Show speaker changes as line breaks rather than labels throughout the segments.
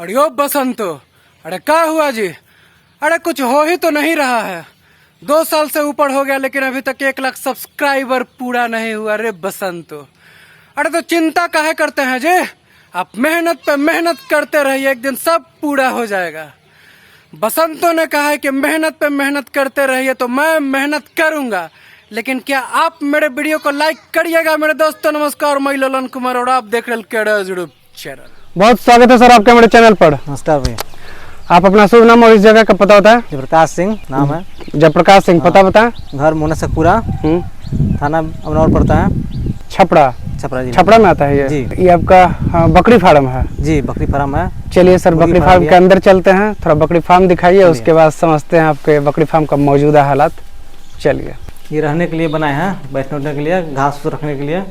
अरे ओ बसंतो, अरे क्या हुआ जी? अरे कुछ हो ही तो नहीं रहा है। 2 साल से ऊपर हो गया लेकिन अभी तक 1 लाख सब्सक्राइबर पूरा नहीं हुआ। अरे बसंतो, अरे तो चिंता काहे करते हैं जी? आप मेहनत पे मेहनत करते रहिए, एक दिन सब पूरा हो जाएगा। बसंतो ने कहा है कि मेहनत पे मेहनत करते रहिए, तो मैं मेहनत करूंगा। लेकिन क्या आप मेरे वीडियो को लाइक करिएगा? मेरे दोस्तों नमस्कार, मैं ललन कुमार और आप देख रहे हैं चैनल।
बहुत स्वागत है सर आपके हमारे चैनल पर।
नमस्कार भैया।
आप अपना शुभ नाम और इस जगह का पता होता है?
जयप्रकाश सिंह नाम है।
जयप्रकाश सिंह, पता बताएं?
घर मोनसखपुरा, थाना अमनौर पड़ता है।
छपरा,
छपरा जी।
छपरा में आता है ये
जी।
ये आपका बकरी फार्म है?
जी, बकरी फार्म है।
चलिए सर, बकरी फार्म के अंदर चलते हैं, थोड़ा बकरी फार्म दिखाइए, उसके बाद समझते हैं आपके बकरी फार्म का मौजूदा हालात। चलिए।
ये रहने के लिए बनाए हैं, बैठने उठने के लिए, घास रखने के लिए।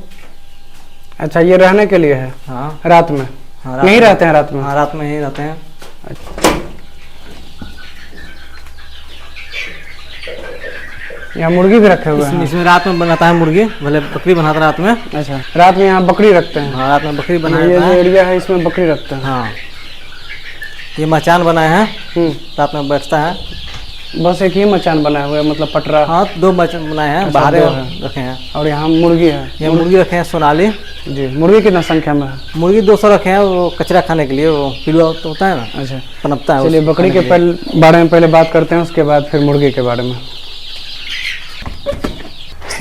अच्छा, ये रहने के लिए है?
हाँ।
रात में?
हाँ,
यहीं रहते हैं रात में?
हाँ, रात में यहीं रहते हैं।
अच्छा। यहाँ मुर्गी भी रखे हुए हैं?
इसमें रात में बनाता है मुर्गी, भले बकरी बनाता है रात में।
अच्छा, रात में यहाँ बकरी रखते हैं?
हाँ, रात में बकरी बनाया
ये
जाता
जो
है।
एरिया है इसमें बकरी रखते हैं?
हाँ, ये मचान बनाए हैं, रात में बैठता है।
बस एक ही मचान बना हुआ है, मतलब पटरा?
हाँ, 2 मचान बनाए हैं।
अच्छा,
बाहर
2 हैं।
रखे हैं।
और यहाँ मुर्गी है?
ये मुर्गी रखे हैं सोनाली
जी। मुर्गी कितना संख्या में है?
मुर्गी 200 रखे हैं, वो कचरा खाने के लिए, वो पिलुआ तो होता है ना।
अच्छा,
पनपता है।
चलिए बकरी के बारे में पहले बात करते हैं, उसके बाद फिर मुर्गी के बारे में।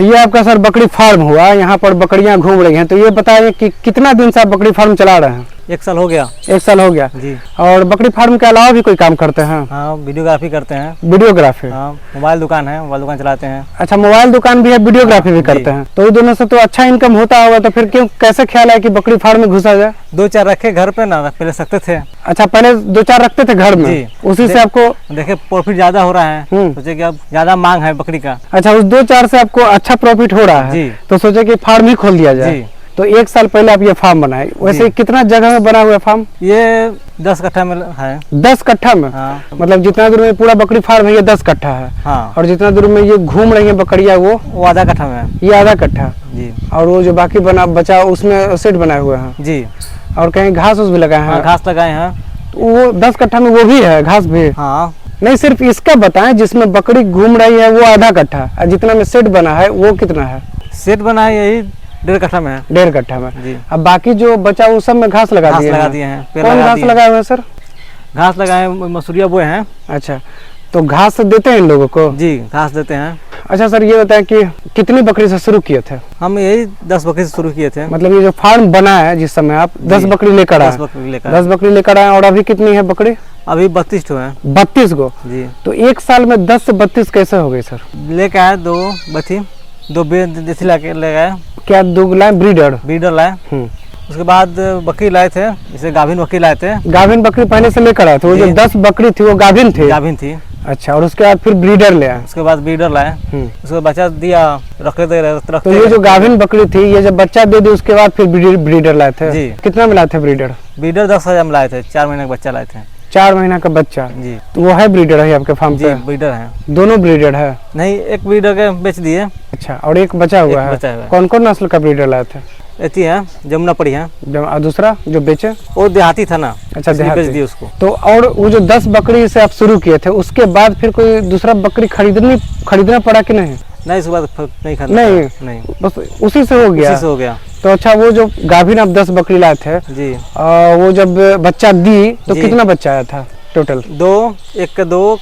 ये आपका सर बकरी फार्म हुआ, यहाँ पर बकरियां घूम रही हैं, तो ये बताइए कि कितना दिन से आप बकरी फार्म चला रहे हैं?
1 साल हो गया।
1 साल हो गया
जी।
और बकरी फार्म के अलावा भी कोई काम करते हैं?
हाँ, वीडियोग्राफी करते हैं।
वीडियोग्राफी?
हाँ, मोबाइल दुकान है, मोबाइल दुकान चलाते हैं।
अच्छा, मोबाइल दुकान भी है, वीडियोग्राफी भी करते हैं, तो ये दोनों से तो अच्छा इनकम होता होगा, तो फिर क्यों, कैसे ख्याल है कि बकरी फार्म में घुसा जाए?
2-4 रखे घर पे ना, पहले सकते थे।
अच्छा, पहले 2-4 रखते थे घर में?
जी।
उसी से आपको
देखे प्रॉफिट ज्यादा हो रहा है, सोचे कि अब ज्यादा मांग है बकरी का।
अच्छा, उस 2-4 से आपको अच्छा प्रॉफिट हो रहा है
जी।
तो सोचे कि फार्म ही खोल दिया जाए।
जी।
तो 1 साल पहले आप ये फार्म बनाए, वैसे कितना जगह में बना हुआ फार्म?
ये 10 कट्ठा में है।
10 कट्ठा में?
हाँ।
मतलब जितना दूर में पूरा बकरी फार्म है ये 10 कट्ठा है?
हाँ।
और जितना दूर में ये घूम रही है बकरियां वो
आधा कट्ठा में है।
ये आधा कट्ठा?
जी।
और वो जो बाकी बना बचा उसमें सेट बनाए हुए हैं?
जी।
और कहीं घास भी लगाए हैं?
हाँ, घास लगाए हैं।
वो 10 कट्ठा में वो भी है, घास भी?
हाँ।
नहीं, सिर्फ इसका बताएं जिसमें बकरी घूम रही है वो आधा कट्ठा, और जितना में सेट बना है वो कितना है?
सेट बना है यही 1.5 कट्ठा में है।
1.5 कट्ठा में?
जी।
अब बाकी जो बचा वो सब में घास लगा दिए
हैं।
कौन घास लगाए हुए हैं सर?
घास लगाए, मसूरिया बोए हैं।
अच्छा, तो घास देते हैं इन लोगों को?
जी, घास देते हैं।
अच्छा सर, ये बताएं कि कितनी बकरी से शुरू किए थे?
हम यही 10 बकरी से शुरू किए थे।
मतलब ये जो फार्म बना है जिस समय आप 10 बकरी लेकर आए?
10 बकरी लेकर
10 बकरी लेकर आए। और अभी कितनी है बकरी?
अभी 32 ठो है।
32 गो?
जी।
तो 1 साल में 10 से 32 कैसे हो गई सर?
लेके आए 2 बथी, 2 देसी लाके ले गए।
क्या 2 लाए? ब्रीडर
लाए। उसके बाद बकरी लाए थे, जैसे गाभिन बकरी लाए थे।
गाभिन बकरी पहले से लेकर आए थे? वो जो 10 बकरी थी वो गाभिन थी?
गाभिन थी।
अच्छा, और उसके बाद फिर ब्रीडर ले आए?
उसके बाद ब्रीडर लाए, उसको बच्चा दिया, रखते।
तो ये जो गाभिन बकरी थी ये जब बच्चा दे दी उसके बाद फिर ब्रीडर लाए थे?
जी।
कितना में लाए थे ब्रीडर?
ब्रीडर 10,000 में लाए थे, 4 महीने का बच्चा लाए थे।
4 महीना का बच्चा?
जी।
तो वो है ब्रीडर है आपके फार्म पे?
जी, ब्रीडर है।
दोनों ब्रीडर है?
नहीं, एक ब्रीडर के बेच दिए।
अच्छा, और एक बचा हुआ है?
बचा हुआ है।
कौन कौन नस्ल का ब्रीडर लाए थे?
एती है, जमुना पड़ी है।
दूसरा जो बेचे?
वो देहाती था ना।
अच्छा,
बेच दिए उसको।
तो और वो जो 10 बकरी से आप शुरू किए थे उसके बाद फिर कोई दूसरा बकरी खरीदना पड़ा कि नहीं?
नहीं, उसके बाद नहीं खरीदा। नहीं,
बस उसी से हो गया?
उसी से हो गया।
तो अच्छा, वो जो गाभिन आप 10 बकरी लाए थे
जी,
वो जब बच्चा दी तो
जी।
कितना बच्चा आया था टोटल?
2, एक का 2,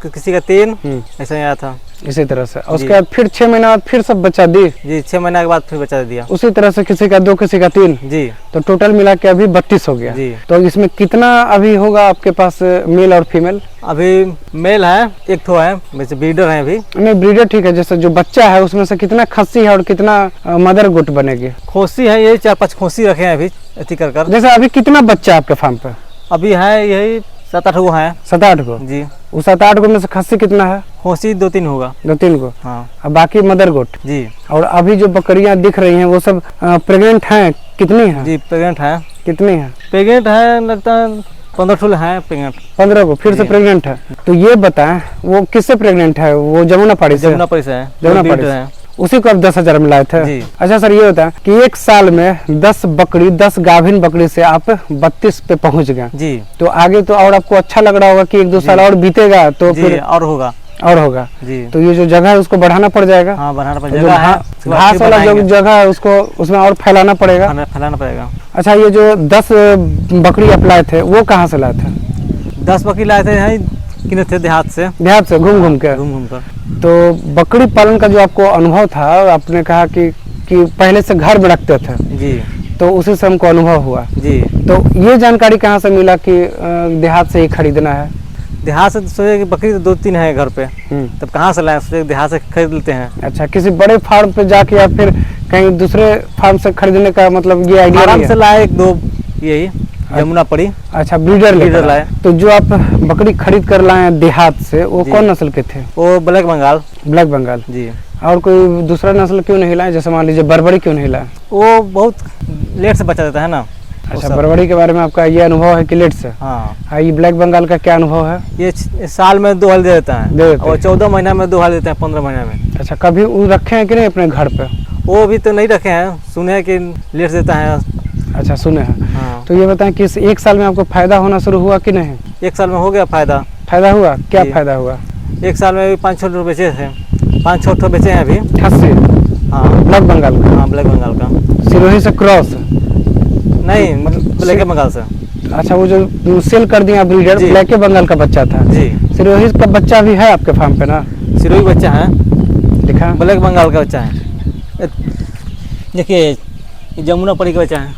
किसी का 3, ऐसा आया था।
इसी तरह से उसके बाद फिर 6 महीना बाद फिर सब बच्चा दी?
जी, 6 महीने के बाद फिर बच्चा दे दिया।
उसी तरह से किसी का 2 किसी का 3?
जी।
तो टोटल मिला के अभी 32 हो गया?
जी।
तो इसमें कितना अभी होगा आपके पास मेल और फीमेल?
अभी मेल है, एक ठो है, वैसे ब्रीडर है अभी।
नहीं, ब्रीडर ठीक है, जैसे जो बच्चा है उसमें से कितना खस्सी है और कितना मदर गोट बनेगी?
खोसी है, यही 4-5 खोसी रखे हैं अभी, ऐसी कर।
जैसे अभी कितना बच्चा है आपके फार्म पे?
अभी है यही 7-8 गो है।
7-8 गो?
जी।
वो 7-8 गो में से खस्सी कितना है?
खोसी 2-3 होगा।
2-3 गो?
हाँ।
अब बाकी मदर गोट?
जी।
और अभी जो बकरियां दिख रही हैं वो सब प्रेग्नेंट हैं? कितनी है?
जी, प्रेग्नेंट है।
कितनी है?
प्रेग्नेंट है, लगता है 15 ठुल है प्रेग्नेंट।
15 को फिर से प्रेग्नेंट है? तो ये बताएं वो किससे प्रेग्नेंट है? वो जमुना पड़ी से?
जमुना पड़ी से है।
जमुना पड़ी से? उसी को आप 10,000 में लाए थे।
जी।
अच्छा सर, ये होता है कि एक साल में 10 गाभिन बकरी से आप 32 पे पहुंच गए,
जी
तो आगे तो और आपको अच्छा लग रहा होगा कि 1-2 साल और बीतेगा तो
जी
फिर
और होगा।
जी। तो ये जो जगह है उसको बढ़ाना पड़ जाएगा।
हाँ, बढ़ाना पड़
जो
जाएगा।
घास वाला जो जगह है उसको उसमें और फैलाना पड़ेगा।
फैलाना पड़ेगा।
अच्छा, ये जो 10 बकरी आप लाए थे वो कहाँ से लाए थे?
10 बकरी लाए थे यहाँ किने थे देहात से
घूम घूम के।
घूम कर।
तो बकरी पालन का जो आपको अनुभव था, आपने कहा कि पहले से घर में रखते थे,
जी,
तो उसी से हमको अनुभव हुआ।
जी।
तो ये जानकारी कहाँ से मिला कि देहात से ही खरीदना है?
देहात से सोचे कि बकरी तो 2-3 है घर पे, तब कहाँ से लाए, सोचे देहात से खरीद लेते हैं।
अच्छा, किसी बड़े फार्म पे जाके या फिर कहीं दूसरे फार्म से खरीदने का मतलब ये आइडिया
आराम से लाए 1-2 यही जमुना पड़ी।
अच्छा, ब्रीडर
लाए।
तो जो आप बकरी खरीद कर लाए हैं देहात से, वो कौन नस्ल के थे?
वो ब्लैक बंगाल।
ब्लैक बंगाल।
जी।
और कोई दूसरा नस्ल क्यों नहीं लाए? जैसे मान लीजिए बरबरी क्यों नहीं लाए?
वो बहुत लेट से बच्चा देता है ना।
अच्छा, बरबरी के बारे में आपका ये अनुभव है कि लेट से?
हाँ।
ये ब्लैक बंगाल का क्या अनुभव है?
ये साल में 2 हल दे देता है और 14 महीना में 2 हल देते हैं, 15 महीना में।
अच्छा, कभी वो रखे हैं कि नहीं अपने घर पे?
वो भी तो नहीं रखे हैं, सुने हैं कि लेट देता है।
अच्छा, सुने हैं।
हाँ।
तो ये बताएं कि इस एक साल में आपको फायदा होना शुरू हुआ कि नहीं?
1 साल में हो गया फायदा।
फायदा हुआ? क्या
जी।
फायदा हुआ?
1 साल में भी 5-6 बेचे थे, 5-6 ठो बेचे हैं अभी।
खस्सी?
हाँ,
ब्लैक बंगाल का?
हाँ, ब्लैक बंगाल का।
सिरोही से क्रॉस?
नहीं, ब्लैक बंगाल से।
अच्छा, वो जो सेल कर दिया ब्रीडर,
जी।
ब्लैक बंगाल का बच्चा था।
जी।
सिरोही का बच्चा भी है आपके फार्म पे ना?
सिरोही बच्चा है,
दिखा।
ब्लैक बंगाल का बच्चा है। देखिए, ये जमुना पड़ी का बच्चा है,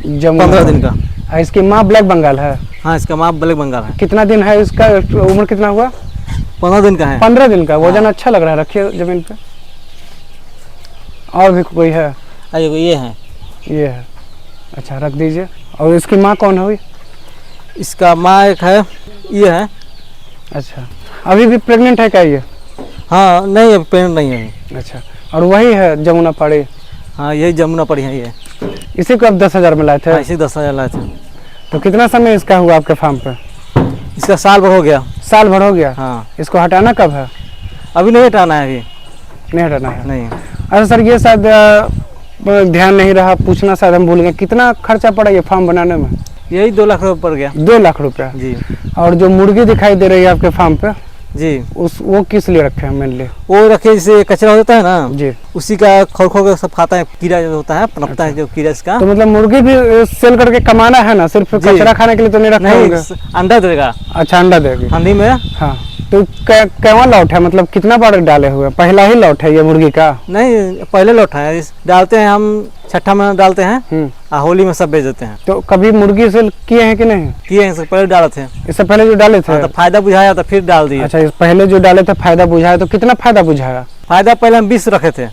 15 दिन का।
इसकी माँ ब्लैक बंगाल है?
हाँ, इसका माँ ब्लैक बंगाल है।
कितना दिन है इसका? उम्र कितना हुआ?
15 दिन का है।
15 दिन का। वजन
हाँ।
अच्छा लग रहा है, रखिए जमीन पे। और भी कोई है?
ये है।
ये है। अच्छा, रख दीजिए। और इसकी माँ कौन हुई?
इसका माँ एक है, ये है।
अच्छा, अभी भी प्रेग्नेंट है क्या ये?
हाँ, नहीं, अभी पेरेंट नहीं है।
अच्छा, और वही है जमुना पाड़ी?
हाँ, यही जमुना पड़ी है ये।
इसी को आप 10,000 में लाए थे?
हाँ, इसी 10,000 लाए थे।
तो कितना समय इसका हुआ आपके फार्म पे?
इसका साल भर हो गया।
साल भर हो गया?
हाँ।
इसको हटाना कब है?
अभी नहीं हटाना है, अभी
नहीं हटाना है?
नहीं।
अच्छा सर, ये शायद ध्यान नहीं रहा पूछना, शायद हम भूल गए, कितना खर्चा पड़ा ये फार्म बनाने में?
यही 2 लाख रुपये पड़ गया।
2 लाख रुपया?
जी।
और जो मुर्गी दिखाई दे रही है आपके फार्म पे,
जी,
वो किस लिए रखे हैं मेनली?
वो रखे जैसे कचरा होता है ना
जी,
उसी का खोल खोल के सब खाता है, कीड़ा जो होता है पनपता है, जो कीड़ा इसका।
तो मतलब मुर्गी भी सेल करके कमाना है ना, सिर्फ
जी।
कचरा खाने के लिए तो नहीं रखा होगा?
नहीं, अंडा देगा।
अच्छा, अंडा देगी
ठंडी में।
हाँ। तो कैवा लौट है, मतलब कितना बार डाले हुए? पहला ही लौट है ये मुर्गी का?
नहीं, पहले लौटा है। डालते हैं हम, 6ठा महीना डालते हैं, होली में सब बेच देते हैं।
तो कभी मुर्गी सेल किए हैं कि नहीं?
किए हैं, इससे पहले डाले थे।
इससे पहले जो डाले थे?
हाँ, तो फायदा बुझाया तो फिर डाल दिए।
अच्छा, इस पहले जो डाले थे फायदा बुझाया, तो कितना फायदा बुझाया?
फायदा पहले हम 20 रखे थे।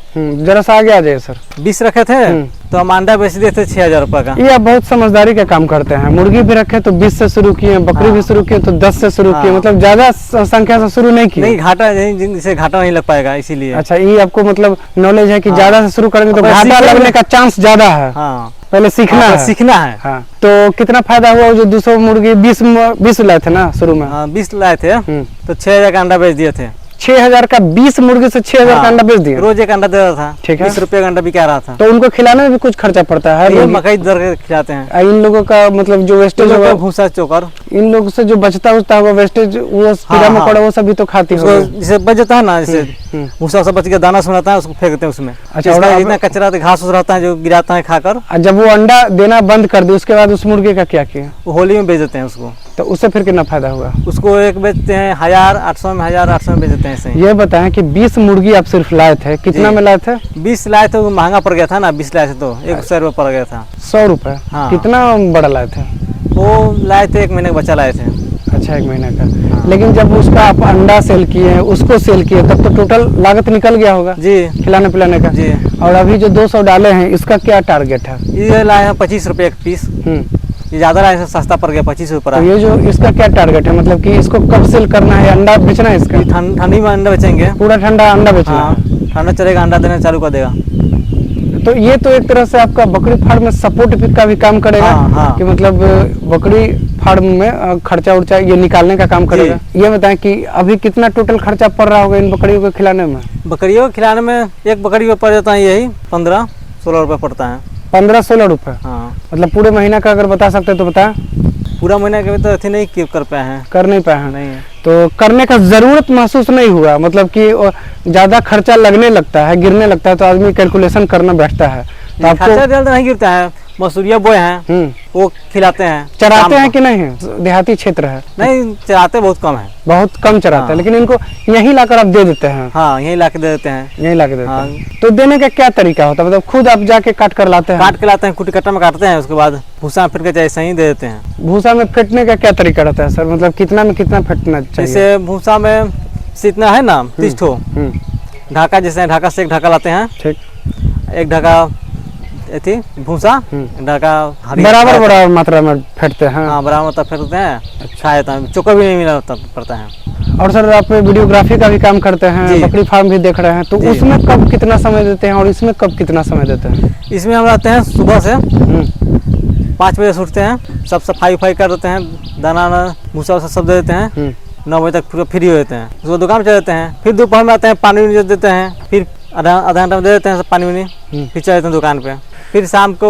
जरा सा आगे आ जाइए सर।
20 रखे थे, तो हम अंडा बेच दिए थे 6,000 रुपये का।
ये आप बहुत समझदारी का काम करते हैं। मुर्गी भी रखे तो 20 से शुरू किए, बकरी भी शुरू किए तो 10 से शुरू किए, मतलब ज्यादा संख्या से शुरू नहीं किए।
नहीं, घाटा नहीं, जिससे घाटा नहीं लग पाएगा, इसीलिए।
अच्छा, ये आपको मतलब नॉलेज है कि
हाँ।
ज्यादा से शुरू करेंगे तो
अब
घाटा
सीखेंगे।
लगने का चांस ज्यादा है।
हाँ,
पहले सीखना
हाँ,
है।
सीखना है।
हाँ। तो कितना फायदा हुआ जो 200 मुर्गी 20 लाए थे ना शुरू में?
हाँ, 20 लाए थे, तो 6,000 का अंडा बेच दिए थे।
6,000 का 20 मुर्गी से 6,000 का अंडा बेच दिया?
रोज एक अंडा दे रहा था।
ठीक है।
20 रुपये का अंडा बिका रहा था।
तो उनको खिलाने में भी कुछ खर्चा पड़ता है?
ये मकई दर के खिलाते हैं।
इन लोगों का मतलब जो वेस्टेज होगा,
भूसा चोकर,
इन लोगों से जो बचता उचता होगा वेस्टेज, वो कीड़ा मकोड़ा वो सभी तो खाती
उसको
होगी।
जैसे बच जाता है ना, जैसे भूसा सब बच गया, दाना सुनाता है, उसको फेंक देते हैं उसमें।
अच्छा,
इसका
और
इतना कचरा घास रहता है जो गिराता है खाकर।
और जब वो अंडा देना बंद कर दी उसके बाद उस मुर्गे का क्या किया?
वो होली में बेच देते हैं उसको।
तो उससे फिर कितना फायदा हुआ?
उसको एक बेचते हैं 1,800 में, 1,800 में बेच देते हैं ऐसे ही।
ये बताएं कि 20 मुर्गी आप सिर्फ लाए थे, कितना
जी।
में लाए थे?
20 लाए थे, वो महंगा पड़ गया था ना, 20 लाए थे तो 100 रुपये पड़ गया था।
100 रुपए?
हाँ।
कितना बड़ा लाए थे?
वो लाए थे 1 महीने का बच्चा लाए थे।
अच्छा, 1 महीने का। लेकिन जब उसका आप अंडा सेल किए, उसको सेल किए, तब तो टोटल लागत निकल गया होगा
जी,
खिलाने पिलाने का?
जी।
और अभी जो 200 डाले हैं, इसका क्या टारगेट है?
ये लाए हैं 25 रुपये एक पीस। ये ज्यादा लाए हैं, सस्ता पड़ गया, 25 रुपये।
तो ये जो इसका क्या टारगेट है, मतलब कि इसको कब सेल करना है? अंडा बेचना है इसका?
ठंडी में अंडा बेचेंगे।
पूरा ठंडा अंडा बेचना
हाँ,
है?
ठंडा चलेगा, अंडा देना चालू कर देगा।
तो ये तो एक तरह से आपका बकरी फार्म में सपोर्ट का भी काम करेगा।
हाँ, हाँ।
कि मतलब बकरी फार्म में खर्चा उर्चा ये निकालने का काम करेगा। ये बताएं कि अभी कितना टोटल खर्चा पड़ रहा होगा इन बकरियों को खिलाने में?
बकरियों को खिलाने में एक बकरी को पड़ जाता है यही 15-16 रुपये पड़ता है।
15-16 रुपये?
हाँ। मतलब
पूरे महीना का अगर बता सकते तो बताएं।
पूरा महीना के तो अथी नहीं कर पाए हैं,
कर नहीं पाए हैं?
नहीं।
तो करने का जरूरत महसूस नहीं हुआ, मतलब कि ज्यादा खर्चा लगने लगता है, गिरने लगता है तो आदमी कैलकुलेशन करना बैठता है तो आपको
खर्चा ज्यादा नहीं गिरता है। मसूरिया बोए हैं वो खिलाते हैं।
चराते हैं कि नहीं? देहाती क्षेत्र है?
नहीं चराते, बहुत कम है,
बहुत कम चराते हैं, लेकिन इनको यहीं लाकर आप दे देते हैं?
हाँ यहीं ला के दे देते हैं।
यहीं ला के देते हैं। तो देने का क्या तरीका होता है, मतलब खुद आप जाके काट कर लाते हैं?
काट के लाते हैं, कुटी कट्टा में काटते हैं, उसके बाद भूसा फिर के ऐसे ही दे देते हैं।
भूसा में फेंटने का क्या तरीका रहता है सर, मतलब कितना में कितना फेंटना चाहिए?
जैसे भूसा में इतना है ना 30 ठो ढाका, जैसे ढाका से एक ढाका लाते हैं,
ठीक,
एक ढाका थी भूसा, ढाका
बराबर बराबर मात्रा में फेंटते हैं?
हाँ बराबर मात्रा फेंटते हैं, खा जाता है, चोकर भी नहीं मिला पड़ता है।
और सर आप वीडियोग्राफी का भी काम करते हैं, बकरी फार्म भी देख रहे हैं, तो उसमें कब कितना समय देते हैं और इसमें कब कितना समय देते हैं? इसमें
हम रहते हैं सुबह से 5 बजे से उठते हैं, सब सफाई उफाई कर देते हैं, दाना भूसा वूसा सब दे देते हैं, 9 बजे तक पूरा फ्री हो जाते हैं, उसको दुकान चले जाते हैं, फिर दोपहर में आते हैं, पानी वानी देते हैं, फिर आधा घंटा में दे देते हैं सब पानी वानी, फिर चले जाते हैं दुकान पे, फिर शाम को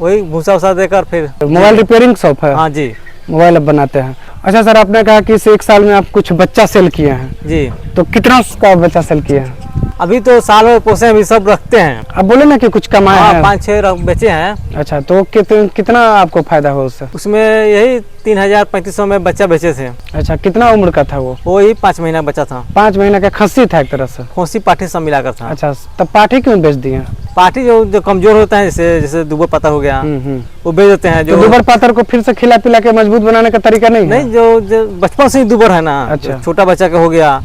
वही भूसा वूसा देकर फिर।
मोबाइल रिपेयरिंग शॉप है?
हाँ जी,
मोबाइल अब बनाते हैं। अच्छा सर, आपने कहा कि इस 1 साल में आप कुछ बच्चा सेल किए हैं
जी, तो
कितना का बच्चा सेल किए हैं?
अभी तो साल में पोसे अभी सब रखते हैं।
अब बोले ना कि कुछ कमाए हैं?
5-6 बेचे हैं।
अच्छा, तो कितना आपको फायदा हुआ उससे?
उसमें यही 3000-3500 में बच्चा बेचे थे।
अच्छा, कितना उम्र का था वो?
ही 5 महीना बच्चा था।
5 महीना का खस्सी था एक तरह से?
खस्सी पाठी सब मिलाकर था।
अच्छा, तब पाठी क्यों बेच दिए?
पाठी जो कमजोर होता है, जैसे दुबर पातर हो गया, वो बेच देते हैं। जो
दुबर पातर को फिर से खिला पिला के मजबूत बनाने का तरीका नहीं?
नहीं, जो बचपन से ही दुबर है ना, अच्छा, छोटा बच्चा का हो गया,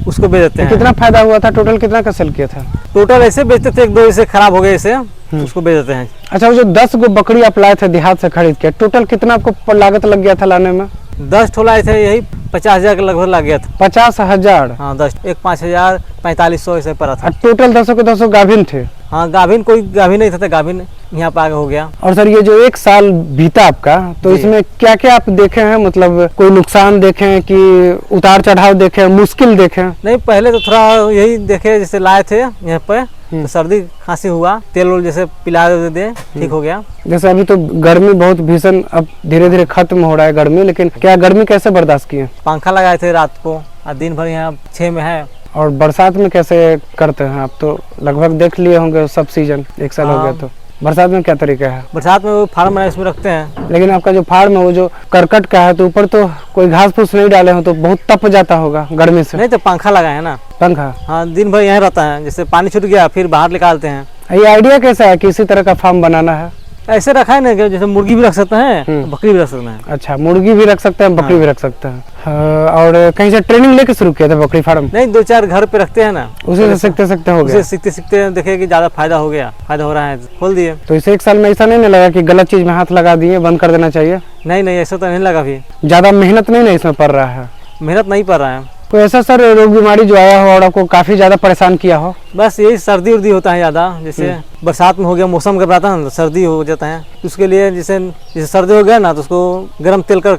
उसको बेच देते हैं।
कितना फायदा हुआ था? टोटल कितना का सेल किया था?
टोटल ऐसे बेचते थे, 1-2 ऐसे खराब हो गए, ऐसे उसको बेच देते हैं।
अच्छा, वो जो 10 गो बकरी आप लाए थे देहात से खरीद के, टोटल कितना आपको लागत लग गया था लाने में?
10 ठो लाए थे, यही 50,000 के लगभग लग गया था।
50,000?
हाँ, 10 एक 5,000 4500 ऐसे पड़ा था।
टोटल 10 के 10 गाभिन थे?
हाँ, गाभिन कोई गाभिन नहीं था, गाभिन यहाँ पे आगे हो गया।
और सर, ये जो 1 साल बीता आपका, तो इसमें क्या क्या आप देखे हैं, मतलब कोई नुकसान देखे हैं कि उतार चढ़ाव देखे हैं, मुश्किल देखे हैं?
नहीं, पहले तो थोड़ा यही देखे, जैसे लाए थे यहाँ पे तो सर्दी खांसी हुआ, तेल उल जैसे पिला दे, ठीक हो गया।
जैसे अभी तो गर्मी बहुत भीषण, अब धीरे धीरे खत्म हो रहा है गर्मी, लेकिन क्या गर्मी कैसे बर्दाश्त किए?
पंखा लगाए थे रात को, और दिन भर यहाँ 6 में है।
और बरसात में कैसे करते हैं आप? तो लगभग देख लिए होंगे सब सीजन, 1 साल हो गया, तो बरसात में क्या तरीका है?
बरसात में वो फार्म बनाए उसमें रखते हैं।
लेकिन आपका जो फार्म है वो जो करकट का है, तो ऊपर तो कोई घास फूस नहीं डाले हो, तो बहुत तप जाता होगा गर्मी से?
नहीं, तो पंखा लगाए है ना।
पंखा?
हाँ, दिन भर यहाँ रहता है, जैसे पानी छूट गया फिर बाहर निकालते हैं।
ये आइडिया कैसा है कि इसी तरह का फार्म बनाना है?
ऐसे रखा है ना, जैसे मुर्गी भी रख सकते हैं, बकरी भी रख सकते हैं।
अच्छा, मुर्गी भी रख सकते हैं, बकरी भी रख सकते हैं। और कहीं से ट्रेनिंग लेके शुरू किया था बकरी फार्म?
नहीं, 2-4 घर पे रखते हैं ना,
उसी से सीखते सीखते हो गया?
उसे सीखते सीखते देखे कि ज्यादा फायदा हो गया, फायदा हो रहा है, खोल दिए।
तो इस 1 साल में ऐसा नहीं लगा कि गलत चीज में हाथ लगा दिए, बंद कर देना चाहिए?
नहीं, ऐसा तो नहीं लगा। अभी
ज्यादा मेहनत नहीं ना इसमें पड़ रहा है?
मेहनत नहीं पड़ रहा है।
कोई ऐसा सर रोग बीमारी जो आया हो और आपको काफी ज्यादा परेशान किया हो?
बस यही सर्दी उर्दी होता है ज्यादा, जैसे बरसात में हो गया, मौसम घबराता है ना, सर्दी हो जाता है, उसके लिए जैसे सर्दी हो गया ना, तो उसको गर्म तेल कर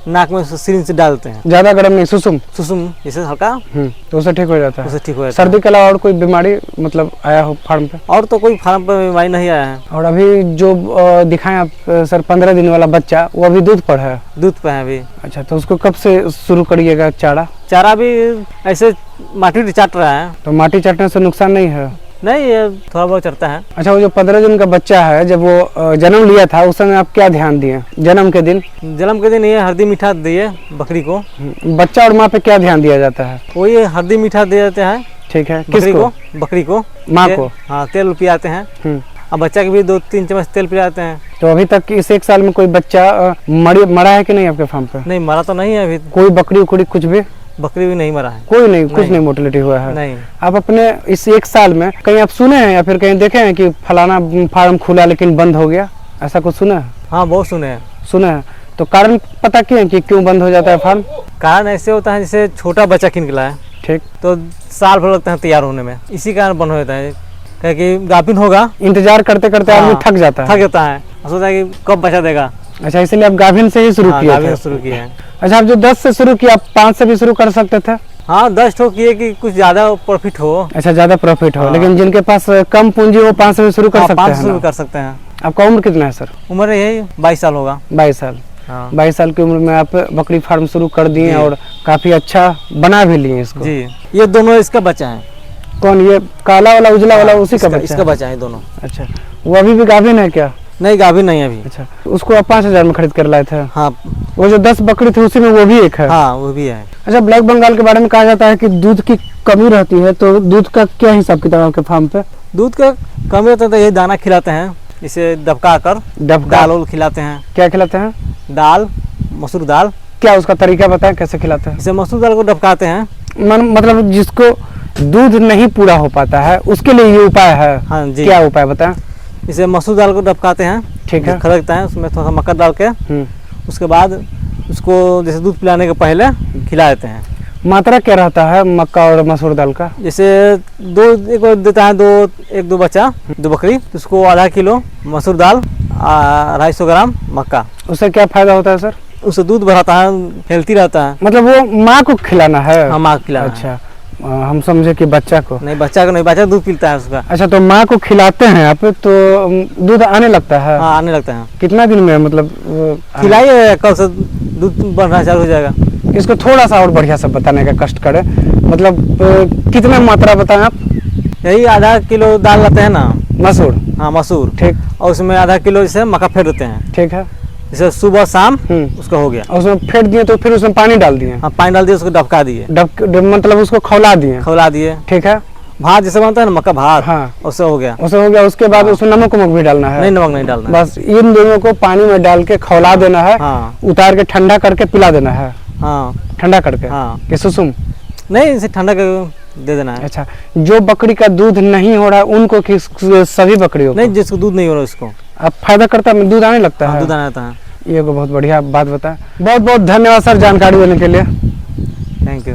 नाक में सिरिंज से डालते हैं।
ज्यादा गर्म नहीं, सुसुम
जैसे हल्का,
तो उससे ठीक हो जाता है?
उससे ठीक हो जाता है।
सर्दी के अलावा और कोई बीमारी मतलब आया हो फार्म पे?
और तो कोई फार्म पे बीमारी नहीं आया है।
और अभी जो दिखाएं आप सर 15 दिन वाला बच्चा, वो अभी दूध पर है?
दूध पे है अभी।
अच्छा, तो उसको कब से शुरू करिएगा
चारा भी ऐसे माटी चाट रहा है।
तो माटी चाटने से नुकसान नहीं है?
नहीं, ये थोड़ा बहुत चढ़ता है।
अच्छा, वो जो 15 दिन का बच्चा है, जब वो जन्म लिया था उस समय आप क्या ध्यान दिए? जन्म के दिन
ये हल्दी मीठा दिए बकरी को।
बच्चा और माँ पे क्या ध्यान दिया जाता है?
वो ये हल्दी मीठा दे देते हैं।
ठीक है,
किसको? बकरी को,
माँ को।
हाँ, तेल पिलाते हैं, और बच्चा के भी 2-3 चम्मच तेल पिलाते हैं।
तो अभी तक इस 1 साल में कोई बच्चा मरा है कि नहीं आपके फार्म पे?
नहीं, मरा तो नहीं है अभी।
कोई बकरी उकड़ी कुछ भी?
बकरी भी नहीं मरा है।
कोई नहीं, कुछ नहीं मोर्टेलिटी हुआ है?
नहीं।
आप अपने इस 1 साल में कहीं आप सुने हैं या फिर कहीं देखे हैं कि फलाना फार्म खुला लेकिन बंद हो गया, ऐसा कुछ सुना है?
हाँ, बहुत सुने हैं।
सुना है, तो कारण पता किए कि क्यों बंद हो जाता है फार्म?
कारण ऐसे होता है, जैसे छोटा बच्चा किन के लाए,
ठीक,
तो साल भर लगता है तैयार होने में, इसी कारण बंद हो जाता है। कि गाभिन होगा,
इंतजार करते करते आदमी थक जाता है।
सोचता है कि कब बच्चा देगा,
अच्छा, इसलिए आप गाभिन से ही शुरू
हाँ,
किए
गाभिन
थे।
से शुरू किए हैं।
अच्छा, आप जो 10 से शुरू किया, आप 5 से भी शुरू कर सकते थे।
हाँ, 10 ठो किए कि कुछ ज्यादा प्रॉफिट हो।
अच्छा, ज्यादा प्रॉफिट हो,
हाँ।
लेकिन जिनके पास कम पूंजी वो 5 से भी शुरू कर
हाँ,
सकते
5
हैं
से शुरू
ना?
कर सकते हैं।
आपका उम्र कितना है सर?
उम्र यही 22 साल होगा।
22 साल।
हाँ
22 साल की उम्र में आप बकरी फार्म शुरू कर दिए
जी।
और काफी अच्छा बना भी लिए इसको।
जी, ये दोनों इसका बच्चा है।
कौन, ये काला वाला उजला वाला उसी का बच्चा
इसका
है?
बच्चा है दोनों।
अच्छा, वो अभी भी गाभिन है क्या?
नहीं, गाभिन नहीं है अभी।
अच्छा, उसको आप 5,000 में खरीद कर लाए थे।
हाँ
वो जो 10 बकरी थी उसी में वो भी एक है।
हाँ, वो भी है।
अच्छा, ब्लैक बंगाल के बारे में कहा जाता है कि दूध की कमी रहती है, तो दूध का क्या हिसाब किताब है आपके फार्म पे?
दूध का कमी होता है तो यही दाना खिलाते हैं, इसे दबका कर
डबका
दाल उल खिलाते हैं।
क्या खिलाते हैं?
दाल, मसूर दाल।
क्या उसका तरीका बताएं, कैसे खिलाते हैं?
इसे मसूर दाल को डबकाते हैं।
मतलब जिसको दूध नहीं पूरा हो पाता है उसके लिए ये उपाय है।
हाँ जी।
क्या उपाय बताएं?
इसे मसूर दाल को डबकाते हैं,
ठीक है।
खदकता है, उसमें थोड़ा सा मक्खन डाल के उसके बाद उसको जैसे दूध पिलाने के पहले खिला देते हैं।
मात्रा क्या रहता है मक्का और मसूर दाल का?
जैसे एक देता है 2 बच्चा 2 बकरी, तो उसको आधा किलो मसूर दाल, 250 ग्राम मक्का।
उससे क्या फायदा होता है सर?
उससे दूध बढ़ाता है, हेल्थी रहता है।
मतलब वो माँ को खिलाना है?
हाँ, माँ को खिलाना है।
अच्छा, हम समझे कि बच्चा को।
नहीं, बच्चा को नहीं, बच्चा दूध पीता है उसका।
अच्छा, तो माँ को खिलाते हैं आप तो दूध आने लगता है?
हाँ, आने लगता है।
कितना दिन में मतलब
खिलाइए, कल से दूध बढ़ना चालू हो जाएगा।
इसको थोड़ा सा और बढ़िया से बताने का कष्ट करें, मतलब कितना मात्रा बताएं आप?
यही आधा किलो दाल लाते हैं ना,
मसूर।
हाँ मसूर,
ठीक,
और उसमें आधा किलो जैसे मक्का फेर देते हैं।
ठीक है।
जैसे सुबह शाम उसका हो गया।
और उसमें फेंट दिए तो फिर उसमें पानी डाल दिए?
हाँ, पानी डाल दिए, उसको डबका दिए,
मतलब उसको खौला दिए?
खौला दिए।
ठीक है।
भात जैसे बनता है ना, मक्का भात,
हाँ,
उससे हो गया।
उससे हो गया। उसके बाद उसमें नमक वमक भी डालना है?
नहीं, नमक नहीं डालना है।
बस इन दोनों को पानी में डाल के खौला देना है।
हाँ
उतार के ठंडा करके पिला देना है?
हाँ
ठंडा करके?
हाँ,
कि सुसुम?
नहीं, इसे ठंडा कर दे देना है।
अच्छा, जो बकरी का दूध नहीं हो रहा है उनको सभी बकरियों को?
नहीं, जिसको दूध नहीं हो रहा उसको
अब फायदा करता है, दूध आने लगता है?
दूध आना आता है।
ये को बहुत बढ़िया बात बताया। बहुत बहुत धन्यवाद सर जानकारी देने के लिए।
Thank you.